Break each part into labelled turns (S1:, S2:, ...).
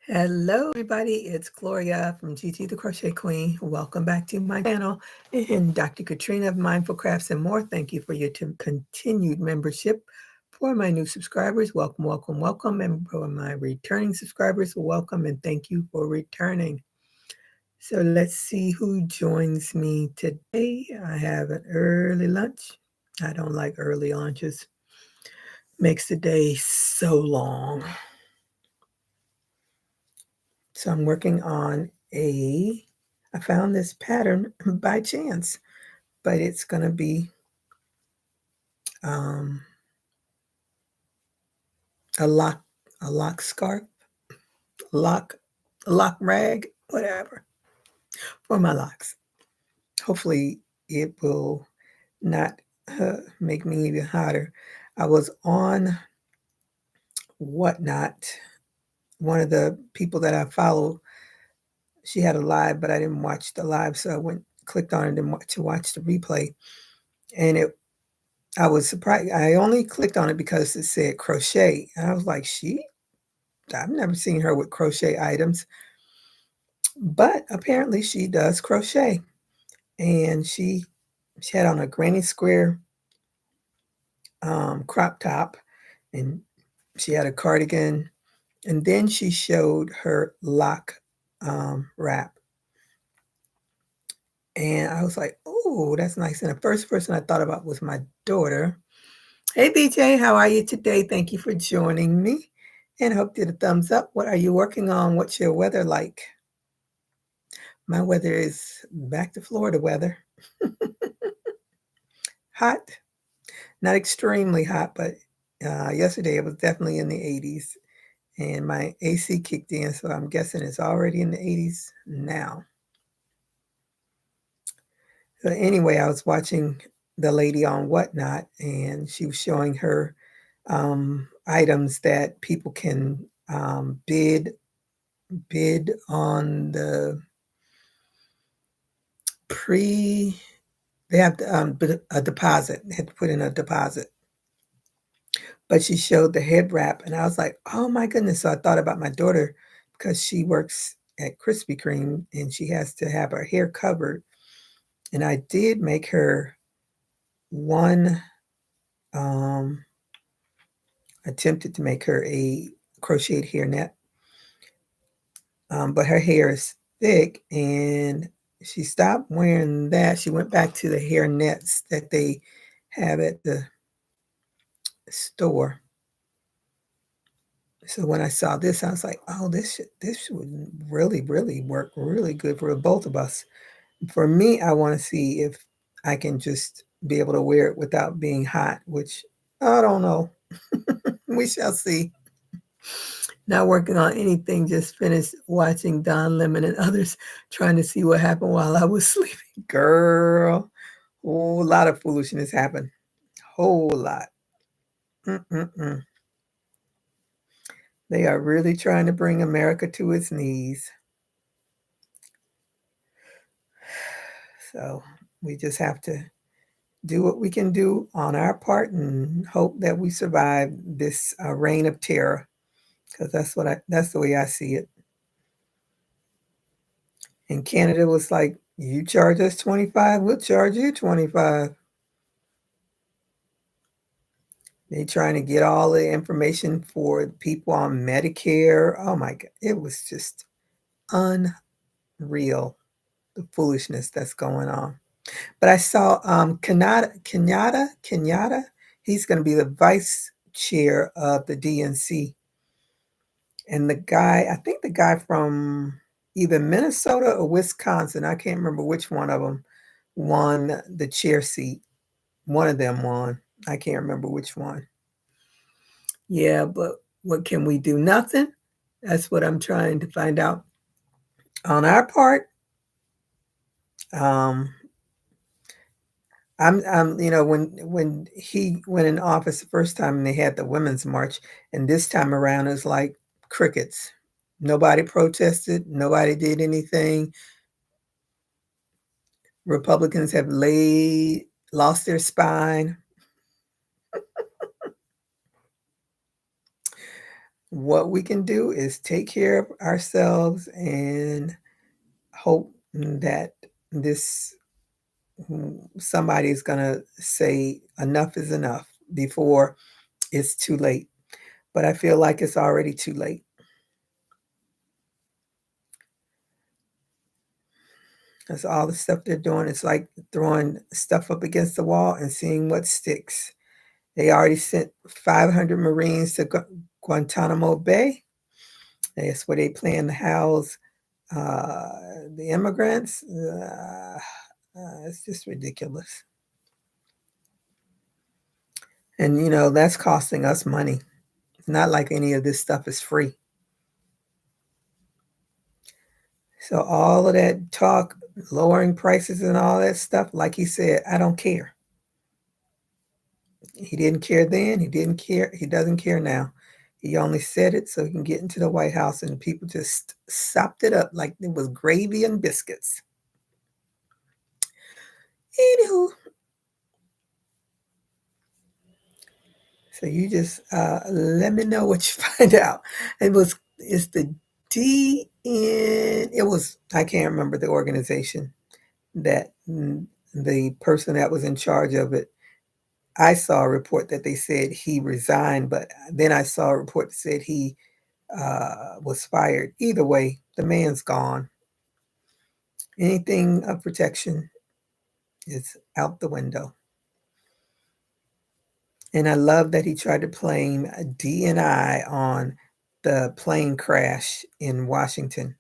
S1: Hello, everybody. It's Gloria from GT the Crochet Queen. Welcome back to my channel. And Dr. Katrina of Mindful Crafts and More. Thank you for your continued membership. For my new subscribers, welcome, welcome, welcome. And for my returning subscribers, welcome and thank you for returning. So let's see who joins me today. I have an early lunch. I don't like early lunches. Makes the day so long. So I'm working on I found this pattern by chance, but it's going to be um, a lock scarf, lock, a lock rag, whatever, for my locks. Hopefully it will not make me even hotter. I was on Whatnot. One of the people that I follow, she had a live, but I didn't watch the live, so I clicked on it to watch the replay, and I was surprised. I only clicked on it because it said crochet. And I was like, I've never seen her with crochet items. But apparently she does crochet. And she had on a granny square crop top. And she had a cardigan. And then she showed her lock wrap. And I was like, oh, that's nice. And the first person I thought about was my daughter. Hey, BJ, how are you today? Thank you for joining me. And I hope you did a thumbs up. What are you working on? What's your weather like? My weather is back to Florida weather. Hot, not extremely hot, but yesterday it was definitely in the 80s. And my AC kicked in, so I'm guessing it's already in the 80s now. So anyway, I was watching the lady on Whatnot, and she was showing her items that people can bid on the they have a deposit. They had to put in a deposit. But she showed the head wrap, and I was like, oh my goodness. So I thought about my daughter because she works at Krispy Kreme and she has to have her hair covered. And I did make her one, attempted to make her a crocheted hairnet. But her hair is thick and she stopped wearing that. She went back to the hair nets that they have at the store. So when I saw this, I was like, oh, this would really work really good for both of us. For me, I want to see if I can just be able to wear it without being hot, which I don't know. We shall see. Not working on anything, just finished watching Don Lemon and others trying to see what happened while I was sleeping. Girl, a whole lot of foolishness happened. Whole lot. Mm-mm-mm. They are really trying to bring America to its knees. So we just have to do what we can do on our part and hope that we survive this reign of terror, because that's the way I see it. And Canada was like, you charge us 25, we'll charge you 25. They trying to get all the information for people on Medicare. Oh my God, it was just unreal, the foolishness that's going on. But I saw Kenyatta. He's going to be the vice chair of the DNC. And I think the guy from either Minnesota or Wisconsin, I can't remember which one of them, won the chair seat. One of them won. I can't remember which one. Yeah, but what can we do? Nothing. That's what I'm trying to find out. On our part, um, when he went in office the first time and they had the Women's March, and this time around it's like crickets. Nobody protested. Nobody did anything. Republicans have lost their spine. what we can do is take care of ourselves and hope that this somebody's going to say enough is enough before it's too late. But I feel like it's already too late. That's all the stuff they're doing. It's like throwing stuff up against the wall and seeing what sticks. They already sent 500 Marines to Guantanamo Bay. That's where they plan to house the immigrants. It's just ridiculous. And, that's costing us money. It's not like any of this stuff is free. So all of that talk, lowering prices and all that stuff, like he said, I don't care. He didn't care then. He didn't care. He doesn't care now. He only said it so he can get into the White House, and people just sopped it up like it was gravy and biscuits. Anywho, so you just let me know what you find out. It's the DN. It was, I can't remember the organization that the person that was in charge of it. I saw a report that they said he resigned, but then I saw a report that said he was fired. Either way, the man's gone. Anything of protection is out the window. And I love that he tried to blame DNI on the plane crash in Washington.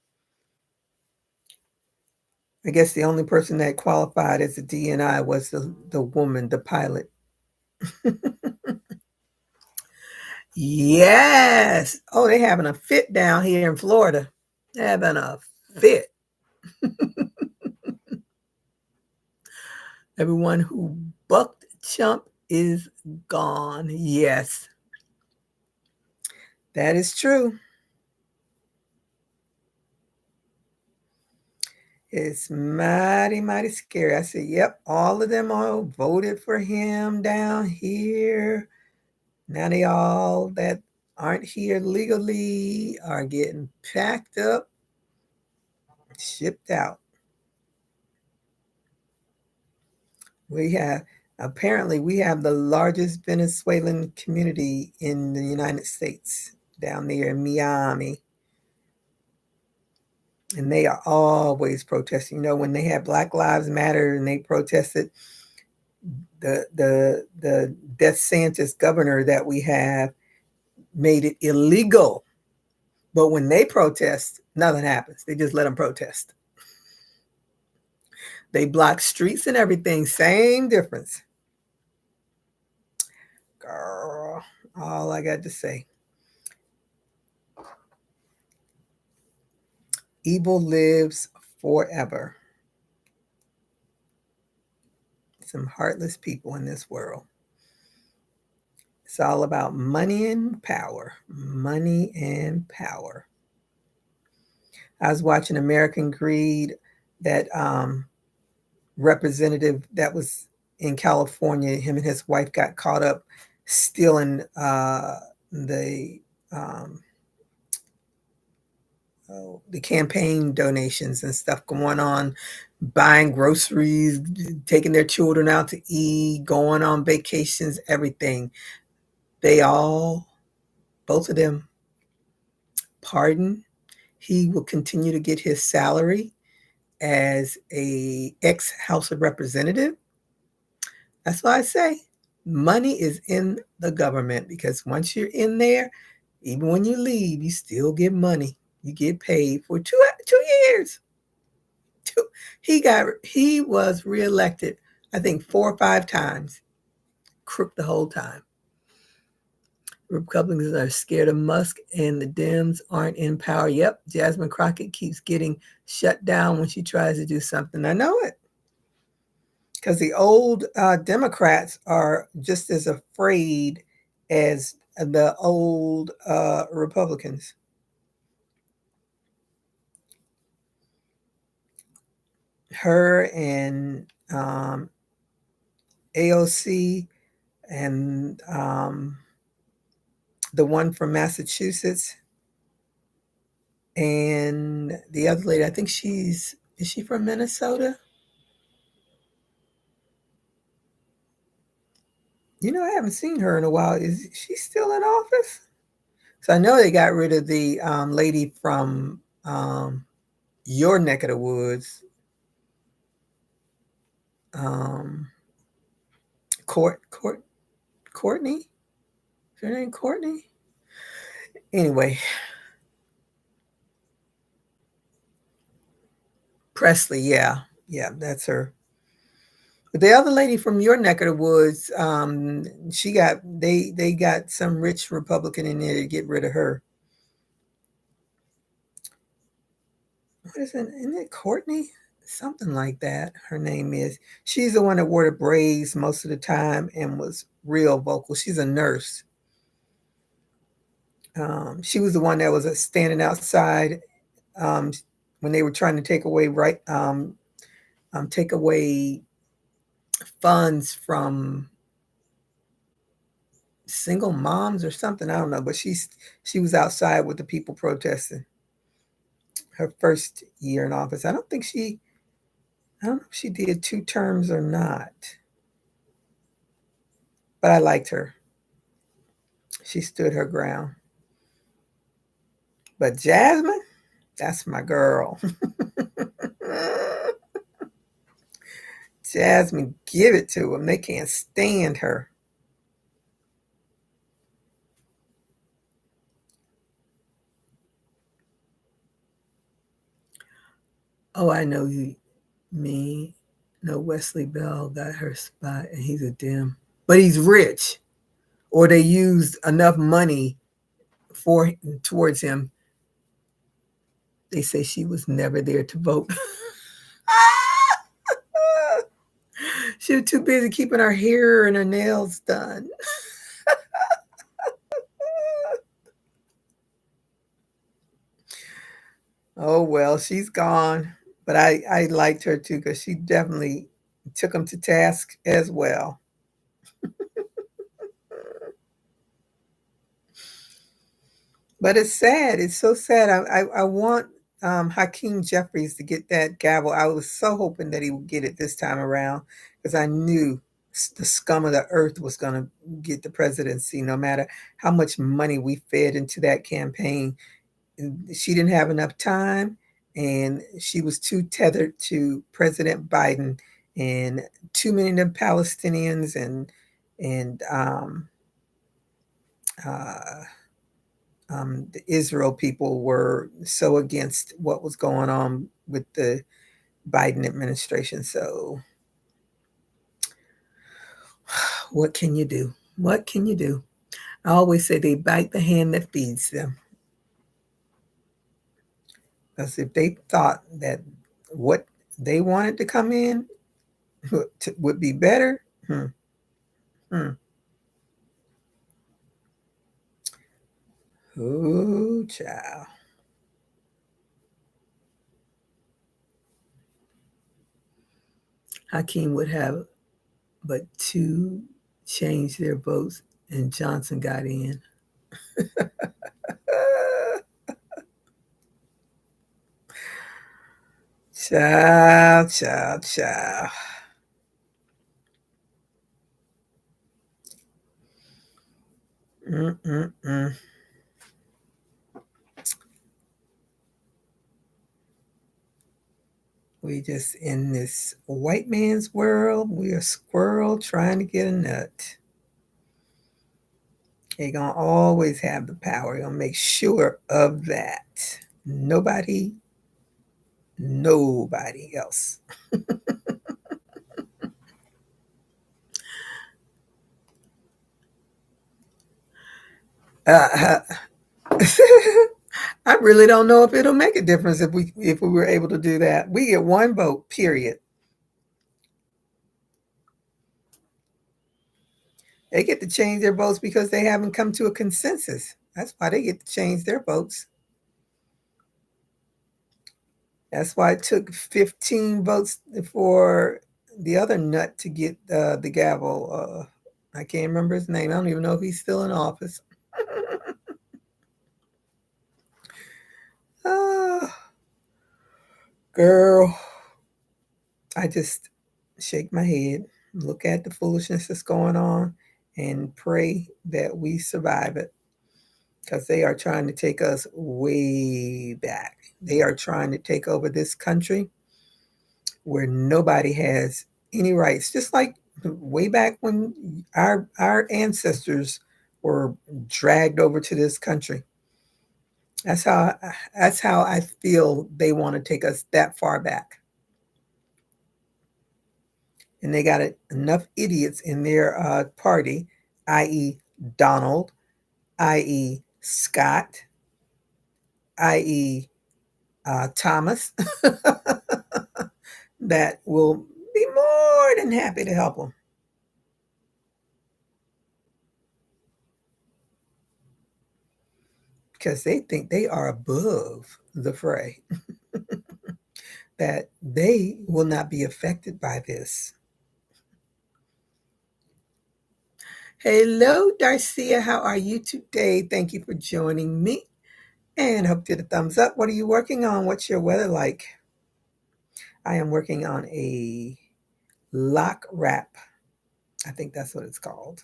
S1: I guess the only person that qualified as a DNI was the woman, the pilot. Yes. Oh, they're having a fit down here in Florida. They're having a fit. Everyone who bucked Trump is gone. Yes, that is true. It's mighty, mighty scary. I said, yep, all of them all voted for him down here. Now they all that aren't here legally are getting packed up, shipped out. Apparently we have the largest Venezuelan community in the United States down there in Miami. And they are always protesting. When they had Black Lives Matter and they protested, the DeSantis governor that we have made it illegal. But when they protest, nothing happens. They just let them protest. They block streets and everything. Same difference. Girl, all I got to say. Evil lives forever. Some heartless people in this world. It's all about money and power. Money and power. I was watching American Greed, that representative that was in California. Him and his wife got caught up stealing um, the campaign donations and stuff, going on, buying groceries, taking their children out to eat, going on vacations, everything. They all, both of them, pardoned. He will continue to get his salary as a ex House of Representative. That's why I say money is in the government, because once you're in there, even when you leave, you still get money. You get paid for 2 years. He was reelected, I think 4 or 5 times. Crook the whole time. Republicans are scared of Musk and the Dems aren't in power. Yep, Jasmine Crockett keeps getting shut down when she tries to do something. I know it. Because the old Democrats are just as afraid as the old Republicans. Her and AOC and the one from Massachusetts, and the other lady, I think is she from Minnesota? I haven't seen her in a while. Is she still in office? So I know they got rid of the lady from your neck of the woods, um, Courtney. Is her name Courtney? Anyway, Presley. Yeah, yeah, that's her. But the other lady from your neck of the woods, she got they got some rich Republican in there to get rid of her. What is it? Isn't it Courtney? Something like that. Her name is. She's the one that wore the braids most of the time and was real vocal. She's a nurse. She was the one that was standing outside um, when they were trying to take away funds from single moms or something. I don't know, but she was outside with the people protesting her first year in office. I don't know if she did 2 terms or not, but I liked her. She stood her ground. But Jasmine, that's my girl. Jasmine, give it to them. They can't stand her. Oh, I know you mean. No, Wesley Bell got her spot, and he's a dim, but he's rich, or they used enough money for towards him. They say she was never there to vote. She was too busy keeping her hair and her nails done. Oh well, she's gone. But I liked her too because she definitely took him to task as well. But it's sad. It's so sad. I want Hakeem Jeffries to get that gavel. I was so hoping that he would get it this time around because I knew the scum of the earth was going to get the presidency no matter how much money we fed into that campaign. She didn't have enough time, and she was too tethered to President Biden, and too many of the Palestinians and uh, the Israel people were so against what was going on with the Biden administration. So, what can you do? What can you do? I always say they bite the hand that feeds them. Because if they thought that what they wanted to come in would be better, hmm, hmm. Oh, child. Hakeem would have but two changed their votes, and Johnson got in. Child, child, child. Mm-mm-mm. We just in this white man's world. We a squirrel trying to get a nut. They gonna always have the power. They gonna make sure of that. Nobody else. Uh, I really don't know if it'll make a difference if we were able to do that. We get one vote, period. They get to change their votes because they haven't come to a consensus. That's why they get to change their votes. That's why it took 15 votes for the other nut to get the gavel. I can't remember his name. I don't even know if he's still in office. Girl, I just shake my head, look at the foolishness that's going on, and pray that we survive it because they are trying to take us way back. They are trying to take over this country where nobody has any rights, just like way back when our ancestors were dragged over to this country. That's how that's how I feel they want to take us that far back. And they got enough idiots in their party, i.e., Donald, i.e., Scott, i.e., Thomas, that will be more than happy to help them because they think they are above the fray, that they will not be affected by this. Hello, Darcia. How are you today? Thank you for joining me. And hope you did a thumbs up. What are you working on? What's your weather like? I am working on a lock wrap. I think that's what it's called.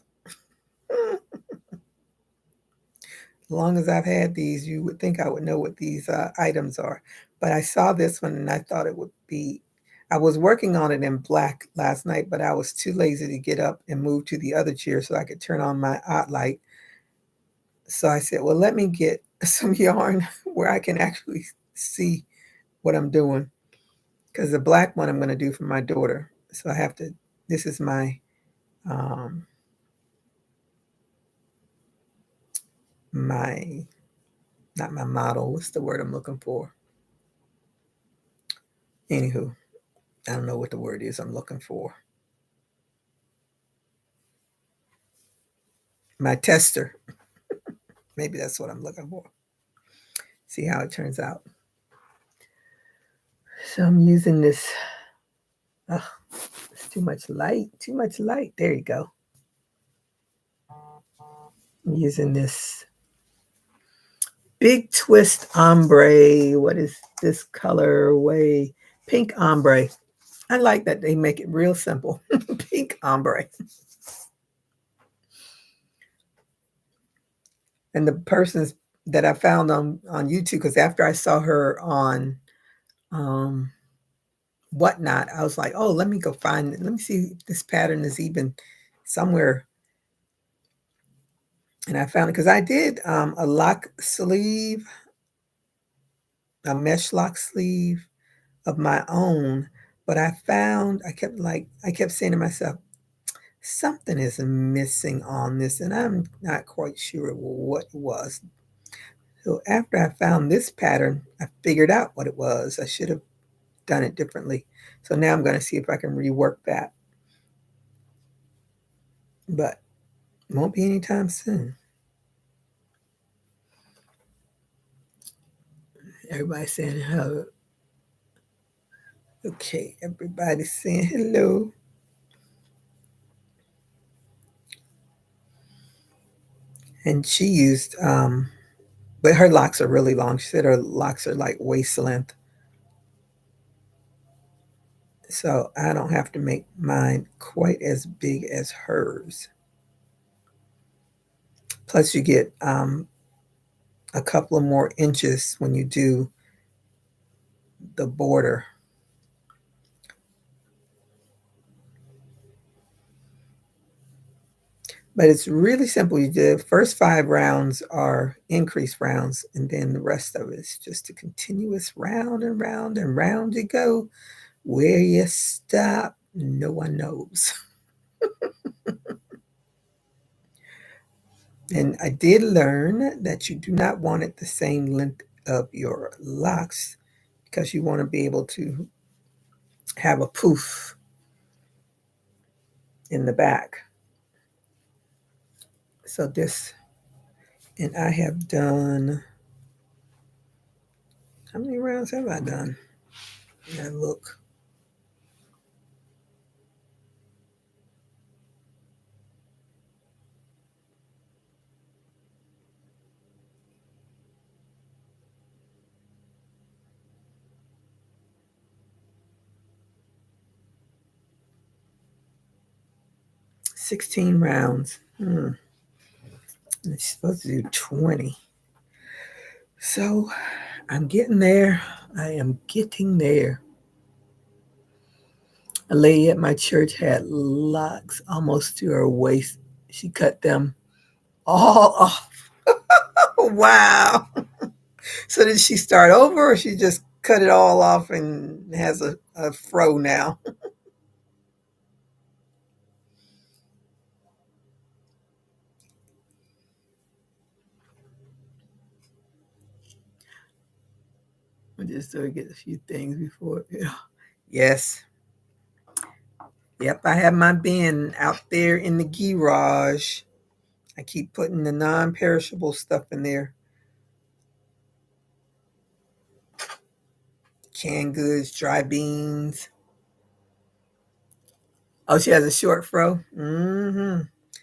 S1: As long as I've had these, you would think I would know what these items are. But I saw this one and I thought it would be. I was working on it in black last night, but I was too lazy to get up and move to the other chair so I could turn on my art light. So I said, well, let me get some yarn where I can actually see what I'm doing. Because the black one I'm going to do for my daughter. So I have to, this is um, my, not my model. What's the word I'm looking for? Anywho, I don't know what the word is I'm looking for. My tester. Maybe that's what I'm looking for. See how it turns out. So I'm using this. Oh, it's too much light. Too much light. There you go. I'm using this Big Twist ombre. What is this colorway? Pink ombre. I like that they make it real simple. Pink ombre. And the persons that I found on YouTube, because after I saw her on um, Whatnot, I was like, oh, let me go find it. Let me see if this pattern is even somewhere. And I found it because I did a lock sleeve, a mesh lock sleeve of my own. But I kept saying to myself, something is missing on this, and I'm not quite sure what it was. So after I found this pattern, I figured out what it was. I should have done it differently. So now I'm going to see if I can rework that. But it won't be anytime soon. Everybody's saying hello. Okay, everybody's saying hello. And she used, but her locks are really long. She said her locks are like waist length. So I don't have to make mine quite as big as hers. Plus, you get a couple of more inches when you do the border. But it's really simple. You do the first 5 rounds are increased rounds, and then the rest of it is just a continuous round and round and round you go. Where you stop, no one knows. And I did learn that you do not want it the same length of your locks because you want to be able to have a poof in the back. So this, and I have done, how many rounds have I done? And look, 16 rounds. It's supposed to do 20. So I'm getting there. I am getting there. A lady at my church had locks almost to her waist. She cut them all off. Wow. So did she start over or she just cut it all off and has a fro now? I just get a few things before. Yeah. Yes. Yep. I have my bin out there in the garage. I keep putting the non perishable stuff in there. Canned goods, dry beans. Oh, she has a short fro? Mm-hmm.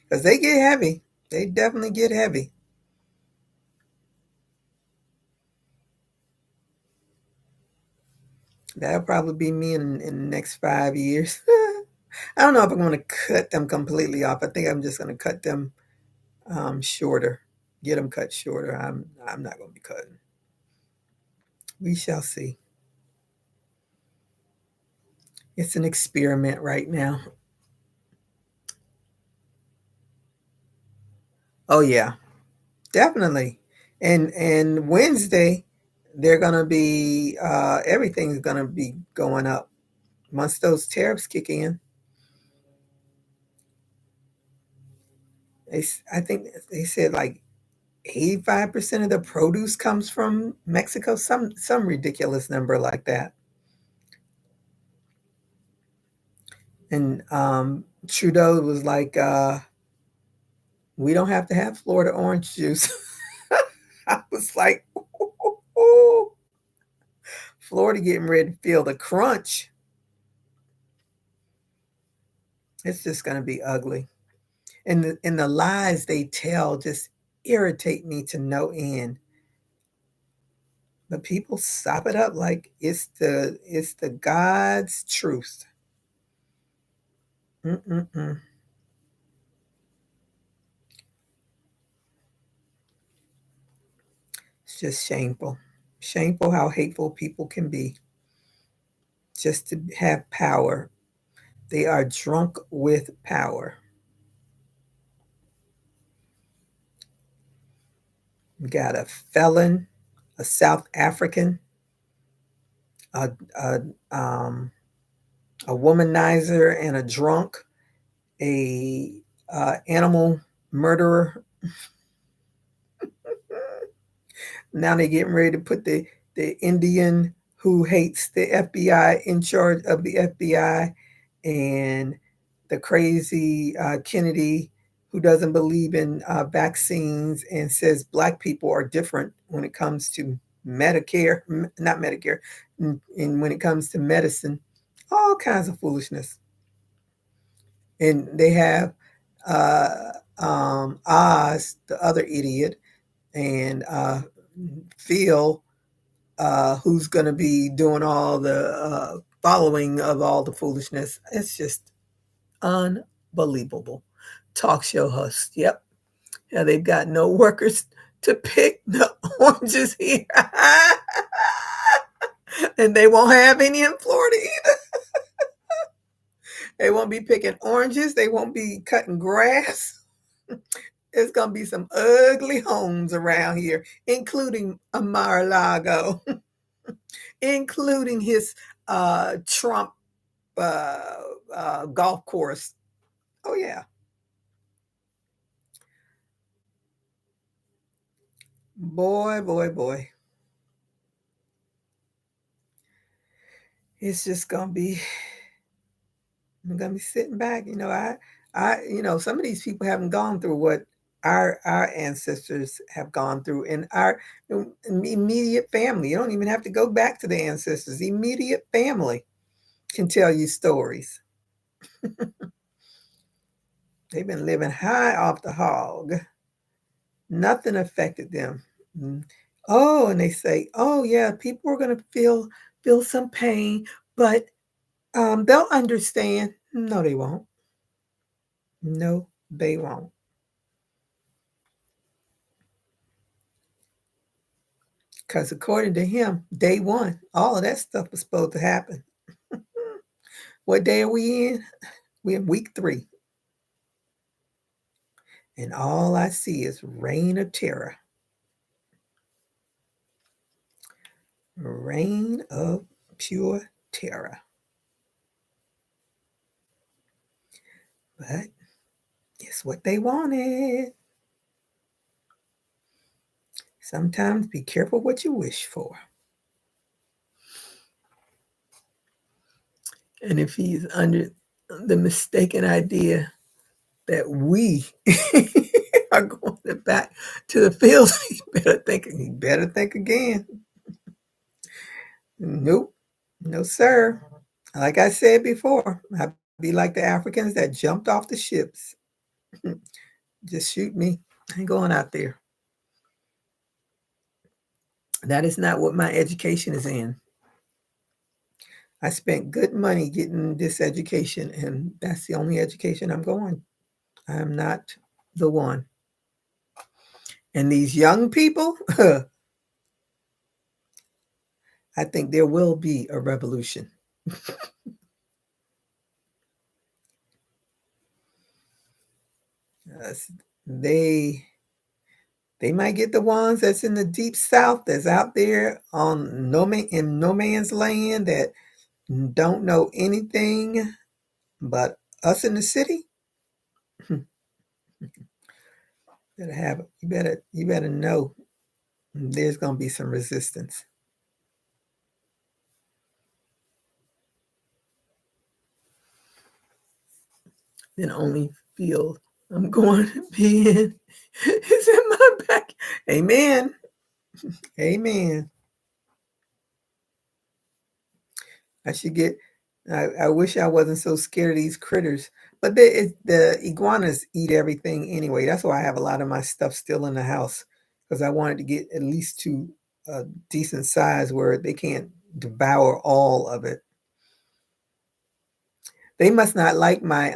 S1: Because they get heavy. They definitely get heavy. That'll probably be me in the next 5 years. I don't know if I'm going to cut them completely off. I think I'm just going to cut them shorter. Get them cut shorter. I'm not going to be cutting. We shall see. It's an experiment right now. Oh yeah, definitely. And Wednesday, they're gonna be everything's gonna be going up once those tariffs kick in. I think they said like 85% of the produce comes from Mexico. Some ridiculous number like that. And Trudeau was like, "We don't have to have Florida orange juice." I was like, "Ooh, Florida getting ready to feel the crunch." It's just going to be ugly. And the lies they tell just irritate me to no end. But people sop it up like it's the God's truth. Mm-mm-mm. It's just shameful. Shameful how hateful people can be just to have power. They are drunk with power. We got a felon, a South African, a, a, um, a womanizer and a drunk, a animal murderer. Now they're getting ready to put the Indian who hates the FBI in charge of the FBI, and the crazy Kennedy who doesn't believe in vaccines and says black people are different when it comes to Medicare, not Medicare, and when it comes to medicine, all kinds of foolishness. And they have Oz, the other idiot, and Phil, who's going to be doing all the following of all the foolishness. It's just unbelievable. Talk show host. Yep. Yeah, they've got no workers to pick the oranges here. And they won't have any in Florida either. They won't be picking oranges. They won't be cutting grass. There's going to be some ugly homes around here, including a Mar-a-Lago, including his Trump uh, golf course. Oh, yeah. Boy, boy, boy. It's just going to be, I'm going to be sitting back. Some of these people haven't gone through what our ancestors have gone through in our immediate family. You don't even have to go back to the ancestors. Immediate family can tell you stories. They've been living high off the hog. Nothing affected them. Mm. Oh, and they say, "Oh yeah, people are going to feel some pain, but they'll understand." No, they won't. No, they won't. Because according to him, day one, all of that stuff was supposed to happen. What day are we in? We're in week 3. And all I see is reign of terror. Reign of pure terror. But it's what they wanted. Sometimes be careful what you wish for. And if he's under the mistaken idea that we are going back to the fields, he better think again. Nope. No, sir. Like I said before, I'd be like the Africans that jumped off the ships. Just shoot me. I ain't going out there. That is not what my education is in. I spent good money getting this education, and that's the only education I'm going. I'm not the one. And these young people, I think there will be a revolution. They might get the ones that's in the deep south that's out there on in no man's land that don't know anything but us in the city. You better know there's gonna be some resistance. Then only field I'm going to be in is in my back. Amen. Amen. I should get. I wish I wasn't so scared of these critters, but the iguanas eat everything anyway. That's why I have a lot of my stuff still in the house because I wanted to get at least to a decent size where they can't devour all of it. They must not like my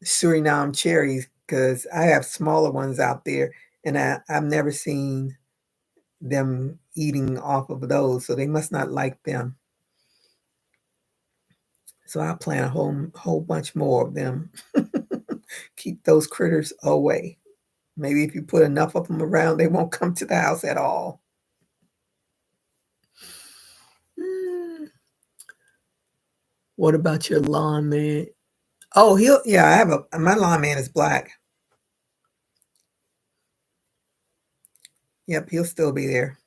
S1: Suriname cherries because I have smaller ones out there, and I've never seen them eating off of those, so they must not like them. So I'll plant a whole bunch more of them. Keep those critters away. Maybe if you put enough of them around, they won't come to the house at all. What about your lawn man? Oh, I have my lawn man is black. Yep, he'll still be there.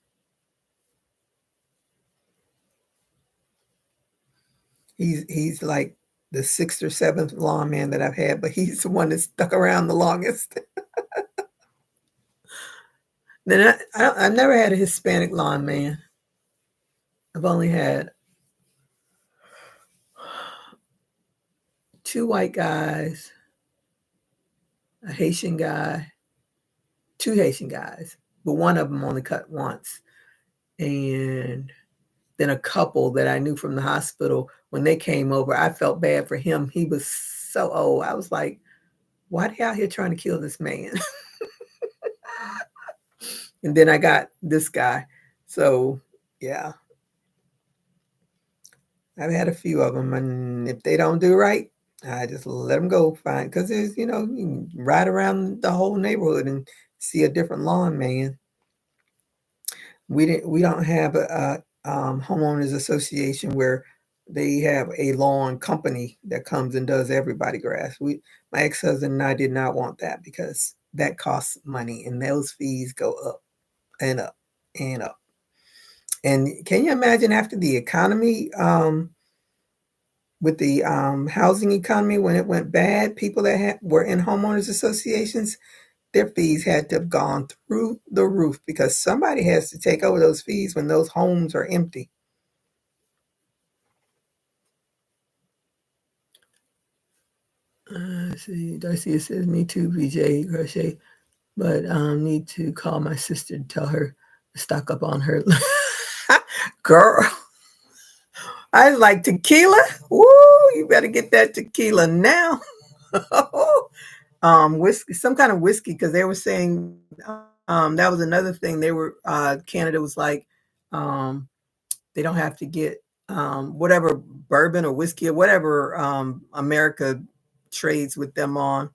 S1: He's like the 6th or 7th lawn man that I've had, but he's the one that stuck around the longest. Then I've never had a Hispanic lawn man. I've only had 2 white guys, a Haitian guy, 2 Haitian guys, but one of them only cut once. And then a couple that I knew from the hospital, when they came over, I felt bad for him. He was so old. I was like, why are they out here trying to kill this man? And then I got this guy. So, yeah. I've had a few of them, and if they don't do right, I just let them go. Fine, because there's you can ride around the whole neighborhood and see a different lawn man. We don't have a homeowners association where they have a lawn company that comes and does everybody grass. My ex-husband and I did not want that because that costs money and those fees go up and up and up. And can you imagine after the economy, with the housing economy when it went bad, people that were in homeowners associations, their fees had to have gone through the roof because somebody has to take over those fees when those homes are empty. See, Darcy says, me too, BJ Crochet, but need to call my sister to tell her to stock up on her. Girl, I was like, tequila? Woo, you better get that tequila now. Whiskey, some kind of whiskey, because they were saying that was another thing. They were Canada was like, um, they don't have to get whatever bourbon or whiskey or whatever America trades with them on.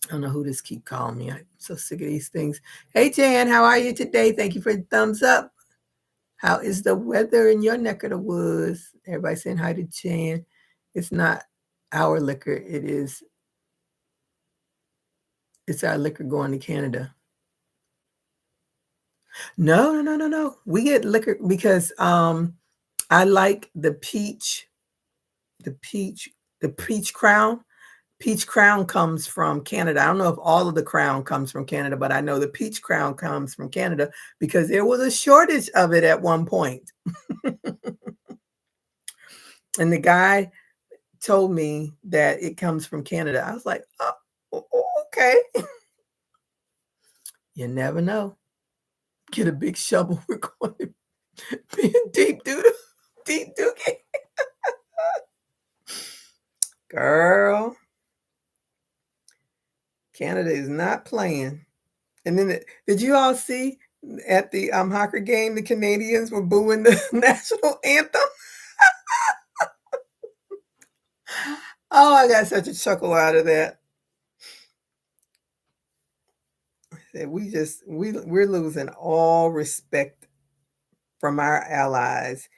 S1: I don't know who this keep calling me. I'm so sick of these things. Hey Jan, how are you today? Thank you for the thumbs up. How is the weather in your neck of the woods? Everybody saying hi to Jan. It's not our liquor. It's our liquor going to Canada. No, no, no, no, no. We get liquor because I like the peach, the peach crown. Peach crown comes from Canada. I don't know if all of the crown comes from Canada, but I know the peach crown comes from Canada because there was a shortage of it at one point. And the guy told me that it comes from Canada. I was like, oh, okay. You never know. Get a big shovel. We're going to be in deep doo deep dookie. Girl, Canada is not playing. And then did you all see at the hockey game the Canadians were booing the national anthem? Oh, I got such a chuckle out of that. We're losing all respect from our allies.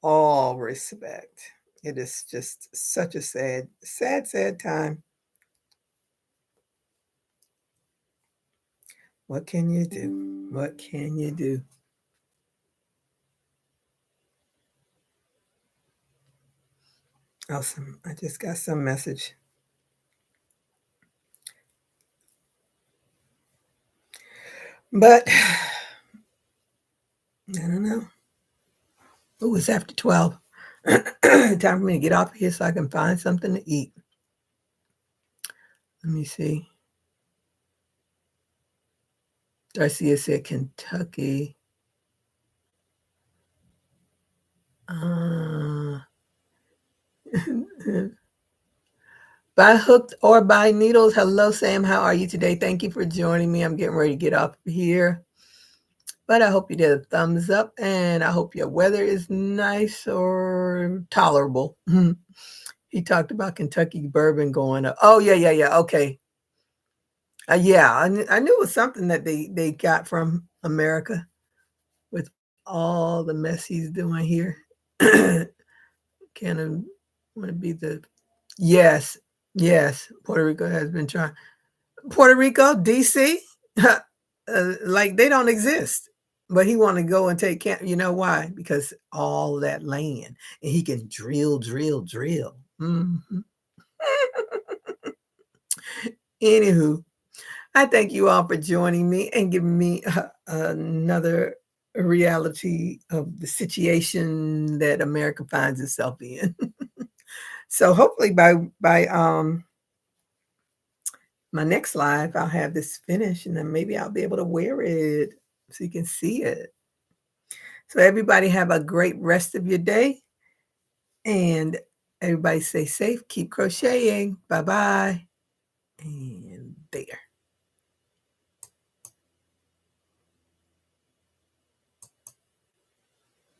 S1: All respect. It is just such a sad time. What can you do? What can you do? Awesome. I just got some message. But I don't know. Oh, it's after 12. Time for me to get off here so I can find something to eat. Let me see. Darcia said Kentucky. By hooked or by needles. Hello, Sam. How are you today? Thank you for joining me. I'm getting ready to get off here. But I hope you did a thumbs up, and I hope your weather is nice or tolerable. He talked about Kentucky bourbon going up. Oh, yeah. Okay. Yeah, I knew it was something that they got from America with all the mess he's doing here. Kind of want to be the yes. Puerto Rico has been trying. Puerto Rico, DC, like they don't exist. But he want to go and take camp. You know why? Because all that land, and he can drill. Mm-hmm. Anywho, I thank you all for joining me and giving me another reality of the situation that America finds itself in. So hopefully by my next live, I'll have this finished and then maybe I'll be able to wear it so you can see it. So everybody have a great rest of your day and everybody stay safe, keep crocheting. Bye-bye. And there.